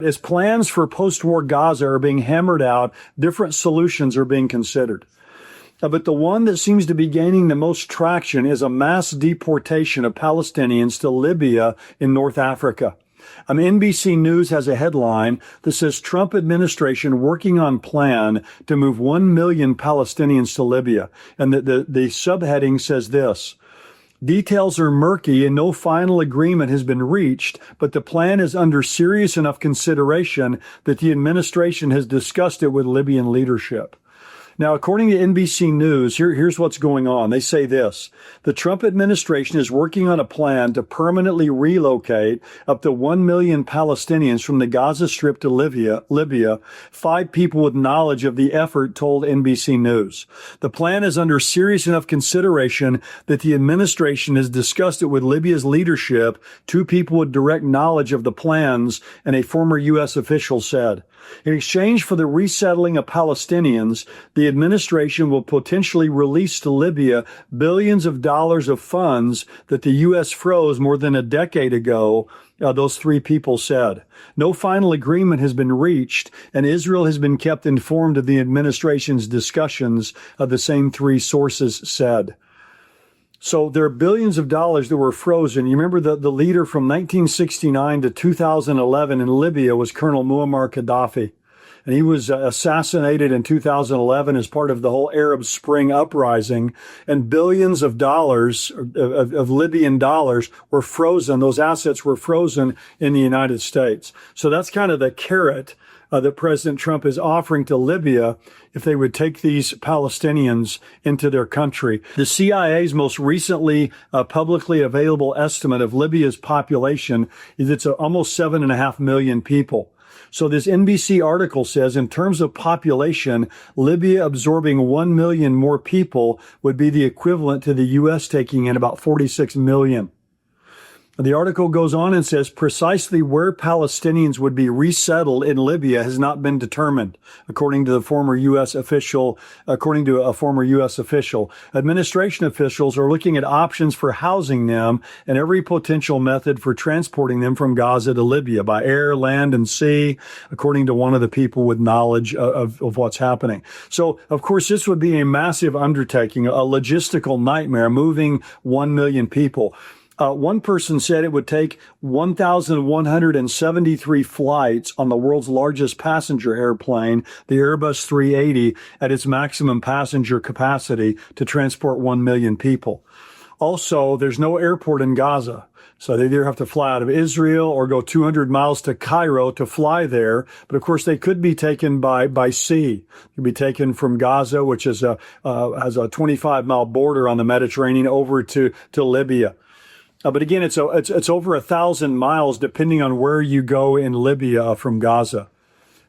As plans for post-war Gaza are being hammered out, different solutions are being considered. But the one that seems to be gaining the most traction is a mass deportation of Palestinians to Libya in North Africa. NBC News has a headline that says Trump administration working on plan to move 1 million Palestinians to Libya. And the subheading says this: details are murky and no final agreement has been reached, but the plan is under serious enough consideration that the administration has discussed it with Libyan leadership. Now, according to NBC News, here's what's going on. They say this: the Trump administration is working on a plan to permanently relocate up to 1 million Palestinians from the Gaza Strip to Libya. 5 people with knowledge of the effort told NBC News. The plan is under serious enough consideration that the administration has discussed it with Libya's leadership. 2 people with direct knowledge of the plans, and a former U.S. official said. In exchange for the resettling of Palestinians, the administration will potentially release to Libya billions of dollars of funds that the U.S. froze more than a decade ago, those 3 people said. No final agreement has been reached, and Israel has been kept informed of the administration's discussions, the same 3 sources said. So there are billions of dollars that were frozen. You remember the leader from 1969 to 2011 in Libya was Colonel Muammar Gaddafi. And he was assassinated in 2011 as part of the whole Arab Spring uprising. And billions of dollars, of Libyan dollars, were frozen. Those assets were frozen in the United States. So that's kind of the carrot that President Trump is offering to Libya if they would take these Palestinians into their country. The CIA's most recently publicly available estimate of Libya's population is it's almost 7.5 million people. So this NBC article says, in terms of population, Libya absorbing 1 million more people would be the equivalent to the U.S. taking in about 46 million. The article goes on and says precisely where Palestinians would be resettled in Libya has not been determined, according to a former U.S. official. Administration officials are looking at options for housing them and every potential method for transporting them from Gaza to Libya by air, land, and sea, according to one of the people with knowledge of what's happening. So, of course, this would be a massive undertaking, a logistical nightmare, moving 1 million people. One person said it would take 1,173 flights on the world's largest passenger airplane, the Airbus 380, at its maximum passenger capacity to transport 1 million people. Also, there's no airport in Gaza. So they either have to fly out of Israel or go 200 miles to Cairo to fly there. But of course, they could be taken by sea. They could be taken from Gaza, which is has a 25-mile border on the Mediterranean, over to Libya. But again, it's over 1,000 miles, depending on where you go in Libya from Gaza.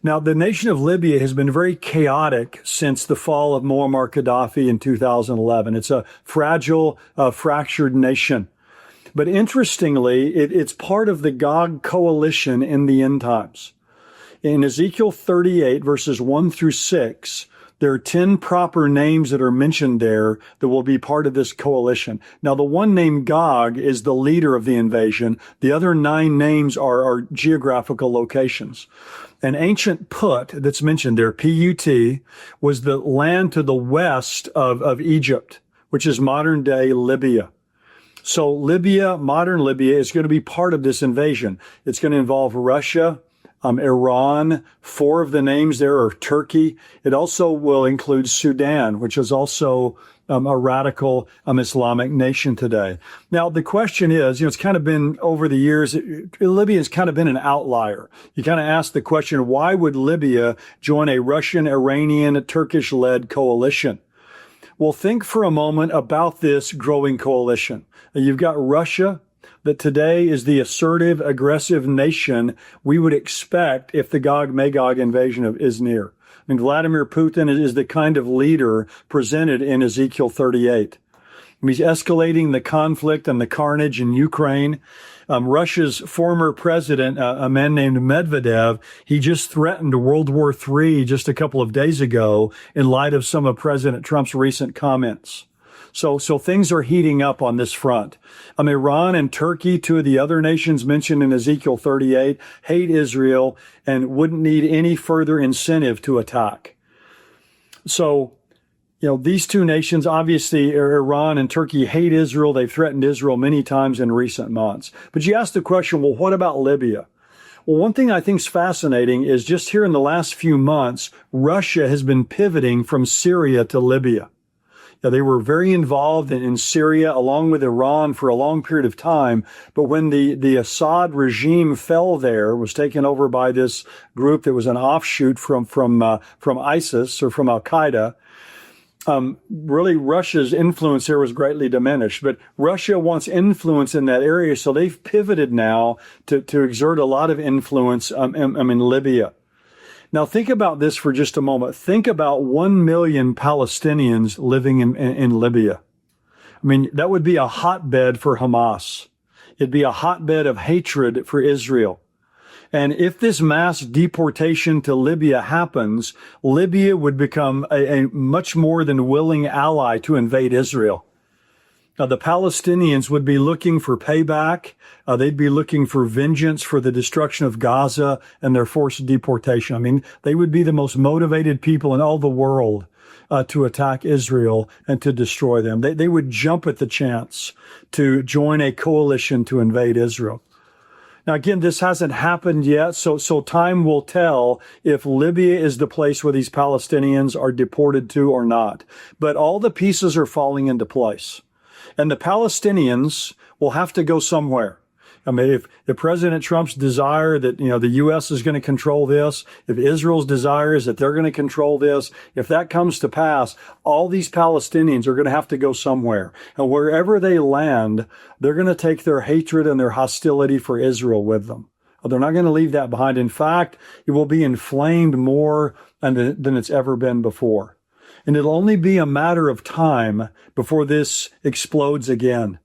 Now, the nation of Libya has been very chaotic since the fall of Muammar Gaddafi in 2011. It's a fragile, fractured nation. But interestingly, it's part of the Gog Coalition in the end times. In Ezekiel 38, verses 1 through 6, there are 10 proper names that are mentioned there that will be part of this coalition. Now, the one named Gog is the leader of the invasion. The other 9 names are geographical locations. An ancient Put that's mentioned there, P-U-T, was the land to the west of Egypt, which is modern-day Libya. So Libya, modern Libya, is going to be part of this invasion. It's going to involve Russia, Iran. 4 of the names there are Turkey. It also will include Sudan, which is also a radical Islamic nation today. Now, the question is, it's kind of been over the years, Libya has kind of been an outlier. You kind of ask the question, why would Libya join a Russian, Iranian, Turkish-led coalition? Well, think for a moment about this growing coalition. You've got Russia, that today is the assertive, aggressive nation we would expect if the Gog-Magog invasion is near. I mean, Vladimir Putin is the kind of leader presented in Ezekiel 38. He's escalating the conflict and the carnage in Ukraine. Russia's former president, a man named Medvedev, he just threatened World War III just a couple of days ago in light of some of President Trump's recent comments. So things are heating up on this front. Iran and Turkey, two of the other nations mentioned in Ezekiel 38, hate Israel and wouldn't need any further incentive to attack. So, these two nations, obviously, Iran and Turkey, hate Israel. They've threatened Israel many times in recent months. But you ask the question, well, what about Libya? Well, one thing I think is fascinating is just here in the last few months, Russia has been pivoting from Syria to Libya. They were very involved in Syria along with Iran for a long period of time. But when the Assad regime fell there, was taken over by this group that was an offshoot from ISIS or from Al-Qaeda, really Russia's influence there was greatly diminished. But Russia wants influence in that area, so they've pivoted now to exert a lot of influence in Libya. Now, think about this for just a moment. Think about 1 million Palestinians living in Libya. That would be a hotbed for Hamas. It'd be a hotbed of hatred for Israel. And if this mass deportation to Libya happens, Libya would become a much more than willing ally to invade Israel. The Palestinians would be looking for payback. They'd be looking for vengeance for the destruction of Gaza and their forced deportation. They would be the most motivated people in all the world to attack Israel and to destroy them. They would jump at the chance to join a coalition to invade Israel. Now, again, this hasn't happened yet, so time will tell if Libya is the place where these Palestinians are deported to or not. But all the pieces are falling into place. And the Palestinians will have to go somewhere. If President Trump's desire that, the U.S. is going to control this, if Israel's desire is that they're going to control this, if that comes to pass, all these Palestinians are going to have to go somewhere. And wherever they land, they're going to take their hatred and their hostility for Israel with them. They're not going to leave that behind. In fact, it will be inflamed more than it's ever been before. And it'll only be a matter of time before this explodes again.